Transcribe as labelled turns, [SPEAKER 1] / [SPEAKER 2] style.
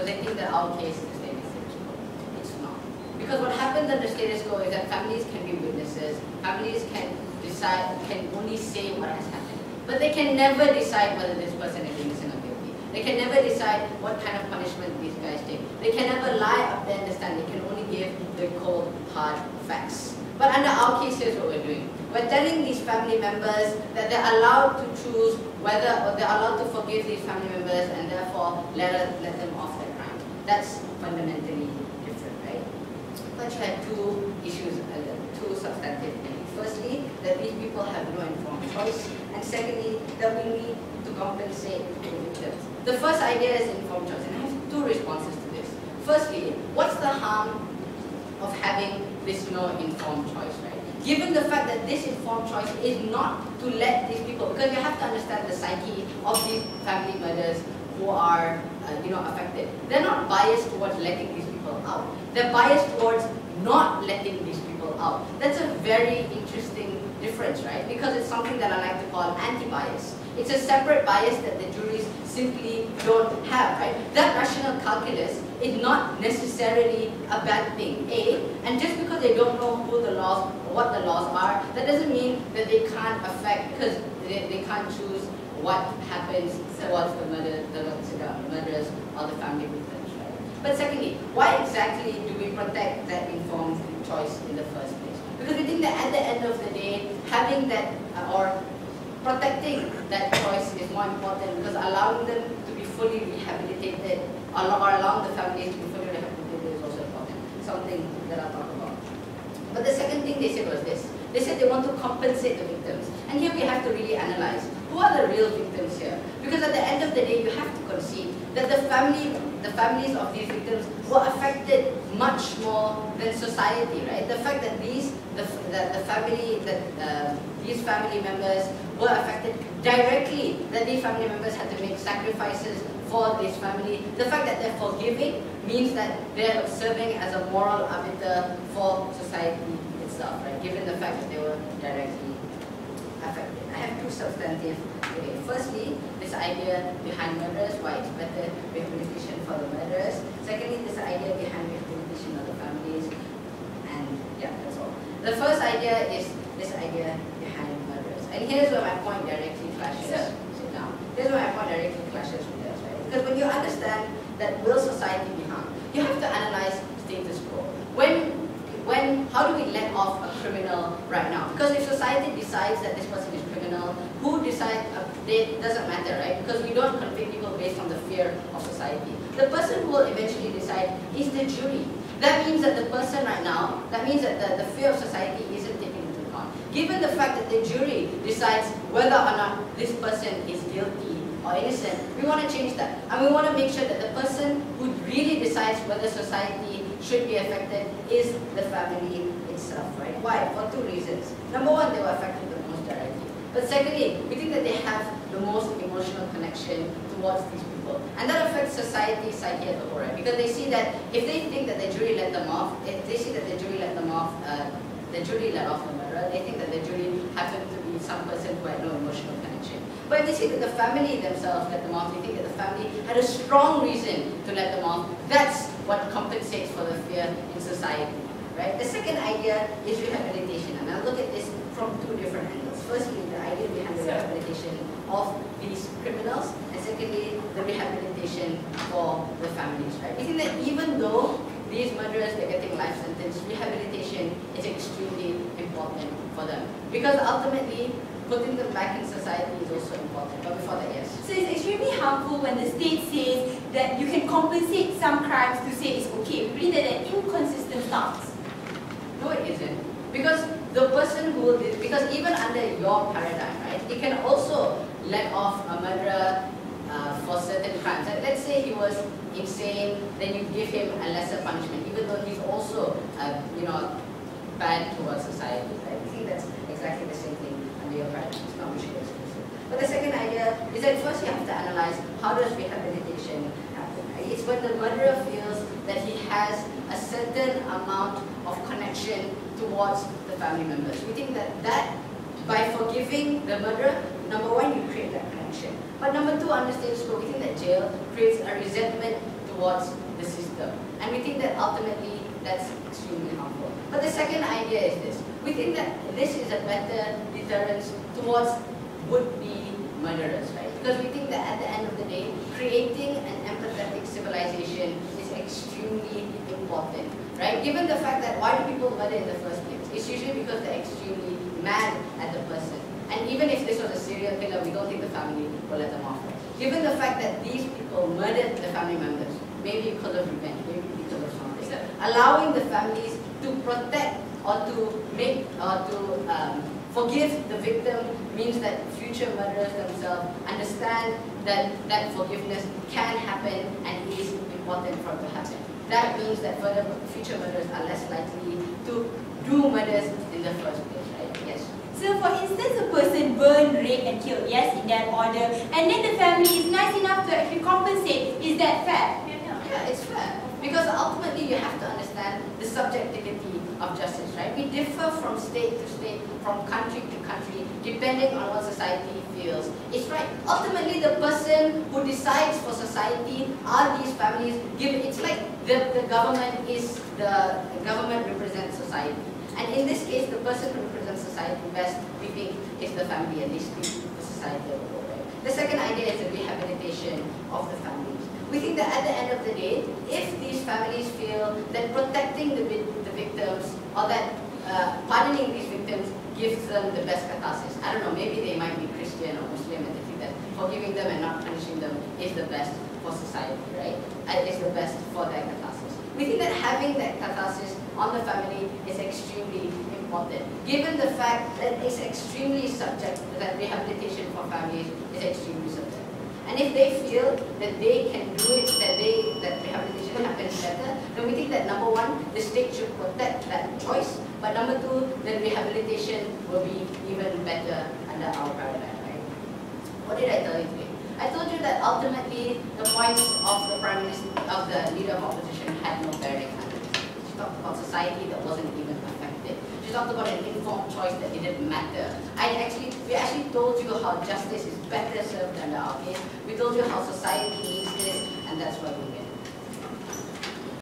[SPEAKER 1] they think that our case is the status quo. It's not. Because what happens in the status quo is that families can be witnesses, families can decide, can only say what has happened. But they can never decide whether this person is innocent or guilty. They can never decide what kind of punishment these guys take. They can never lie up there and stand. They can only give the cold, hard facts. But under our case, here's what we're doing. We're telling these family members that they're allowed to choose whether, or they're allowed to forgive these family members and therefore let them off their crime. That's fundamentally different, right? But you had two issues, two substantive things. Firstly, that these people have no informed choice, and secondly, that we need to compensate the victims. The first idea is informed choice, and I have two responses to this. Firstly, what's the harm of having this no informed choice, right? Given the fact that this informed choice is not to let these people, because you have to understand the psyche of these family murders who are affected. They're not biased towards letting these people out. They're biased towards not letting these people out. That's a very interesting difference, right? Because it's something that I like to call anti-bias. It's a separate bias that the juries simply don't have, right? That rational calculus is not necessarily a bad thing, A, and just because they don't know who the laws, or what the laws are, that doesn't mean that they can't affect, because they can't choose what happens towards the murderers or the family victims, right? But secondly, why exactly do we protect that informed choice in the first place? Because we think that at the end of the day, having that, or protecting that choice is more important, because allowing them to be fully rehabilitated, or allowing the families to be fully rehabilitated is also important, something that I'll talk about. But the second thing they said was this. They said they want to compensate the victims. And here we have to really analyze, who are the real victims here? Because at the end of the day, you have to concede that the families of these victims were affected much more than society, right? The fact that these family members were affected directly, that these family members had to make sacrifices for this family. The fact that they're forgiving means that they're serving as a moral arbiter for society itself, right? Given the fact that they were directly affected. I have two substantive. Okay, firstly, this idea behind murderers, why it's better rehabilitation for the murderers. Secondly, this idea behind rehabilitation of the families. And yeah, that's all. The first idea is this idea behind murderers. And here's where my point directly clashes. Sit down. Here's where my point directly clashes with this, right? Because when you understand that will society be harmed, you have to analyze status quo. How do we let off a criminal right now? Because if society decides that this person is criminal, who decides? It doesn't matter, right? Because we don't convict people based on the fear of society. The person who will eventually decide is the jury. That means that the person right now, that means that the fear of society isn't taken into account. Given the fact that the jury decides whether or not this person is guilty or innocent, we want to change that. And we want to make sure that the person who really decides whether society should be affected is the family itself, right? Why? For two reasons. Number one, they were affected the most directly. But secondly, we think that they have the most emotional connection towards these people. And that affects society's psyche as a whole, right? Because they see that if they think that the jury let them off, if they see that the jury let them off, the jury let off the murderer, they think that the jury happened to be some person who had no emotional connection. But if they see that the family themselves let them off, they think that the family had a strong reason to let them off. That's what compensates for the fear in society, right? The second idea is rehabilitation, and I'll look at this from two different angles. Firstly, the idea behind the rehabilitation of these criminals, and secondly, the rehabilitation for the families, right? We think that even though these murderers are getting life sentence, rehabilitation is extremely important for them. Because ultimately, putting them back in society is also important. But before that, yes.
[SPEAKER 2] So it's extremely harmful when the state says that you can compensate some crimes to say it's okay. We believe that an inconsistent stance.
[SPEAKER 1] No, it isn't. Because the person who will, because even under your paradigm, right, it can also let off a murderer for certain crimes. Like, let's say he was insane, then you give him a lesser punishment, even though he's also, bad towards society. Right? I think that's exactly the same thing under your paradigm. It's not mutually exclusive. But the second idea is that first you have to analyze how does rehabilitation happen. Right? It's when the murderer feels that he has a certain amount of connection towards the family members. We think that by forgiving the murderer, number one, you create that connection. But number two, under status quo, we think that jail creates a resentment towards the system. And we think that ultimately that's extremely harmful. But the second idea is this. We think that this is a better deterrence towards would-be murderers, right? Because we think that at the end of the day, creating an empathetic civilization is extremely important, right? Given the fact that why do people murder in the first place? It's usually because they're extremely mad at the person. And even if this was a serial killer, we don't think the family will let them off. Given the fact that these people murdered the family members, maybe because of revenge, maybe because of something, allowing the families to protect or to make or to forgive the victim means that future murderers themselves understand that that forgiveness can happen and is important for it to happen. That means that further future murderers are less likely to do murders in the first place, right? Yes.
[SPEAKER 2] So for instance, a person burned, raped and killed, yes, in that order, and then the family is nice enough to actually compensate. Is that fair?
[SPEAKER 1] Yeah, it's fair. Because ultimately you have to understand the subjectivity of justice, right? We differ from state to state, from country to country, depending on what society feels. It's right. Ultimately, the person who decides for society are these families. It's like the government represents society. And in this case, the person who represents society best, we think, is the family, and they speak the society of the whole, right? The second idea is the rehabilitation of the families. We think that at the end of the day, if these families feel that protecting the victims or that pardoning these victims gives them the best catharsis, I don't know, maybe they might be Christian or Muslim and they think that forgiving them and not punishing them is the best for society, right? Is the best for their catharsis. We think that having that catharsis on the family is extremely important, given the fact that it's extremely subjective, that rehabilitation for families is extremely subjective. And if they feel that they can do it, that rehabilitation happens better, then we think that number one, the state should protect that choice, but number two, the rehabilitation will be even better under our paradigm, right? What did I tell you today? I told you that ultimately the points of the Prime Minister, of the Leader of Opposition had no bearing on it. She talked about society that wasn't even affected. She talked about an informed choice that didn't matter. We actually told you how justice is better served under our case. We told you how society needs this, and that's why we made it.